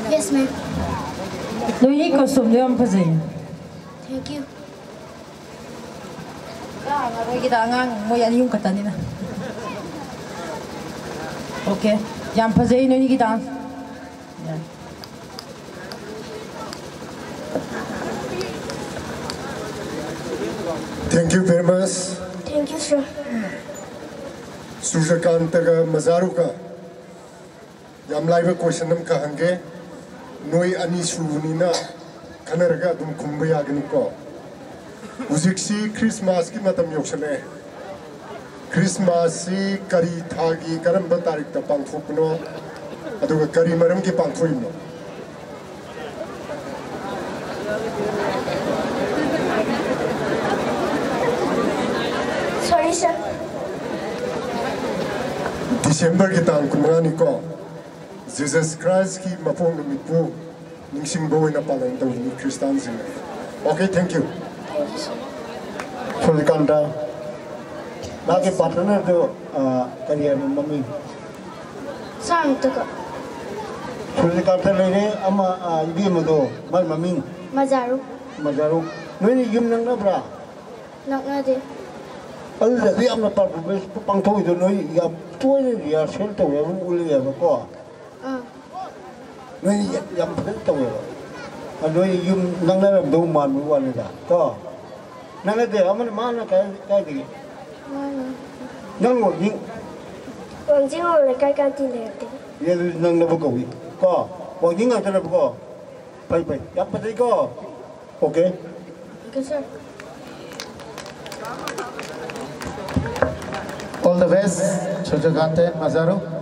Yes, ma'am. Nui costume dia apa sih? Thank you. Kita angang mau yang yung kata ni na. Okay, yang apa sih nui kita? Thank you very much. Thank you, sir. Sujakanta ka Mazaruka. Yam live question nam kahange. Noi ani suvunina kanaraga dum kumbaya ganiko. Uziksi Christmas ki matam yoksane. Christmas si kari thagi karam tarik ta pangthokno. Aduga kari maram ki pangthoimo. Sorry, sir. December ki tang kumrani ko. Jesus Christ ki mapong mipu ningsing boy na palang daw ni Christian sing. Okay, thank you. Thank you, sir. Fulkanda. Lagi partner do career mami. Sang to ko. Fulkanda lene ama ibi mo do mal mami. Mazaru. Mazaru. Nui yum nang na bra. Nak na de. Al di am na par bes pang thoi do nui ya tuai ni ya sel to ya uli ya ko. Nui yam sel to ya. Nui yum nang na do man wan da. Ko. Nanti aman mana kayak gini. Nang Wang Jing oleh kai ganti lagi. dia nang nak buka wih. Kau Wang Jing ada nak buka. Baik. Yang penting kau. Okey. Okay, sir. All the best, Chocho Kante, Mazaru.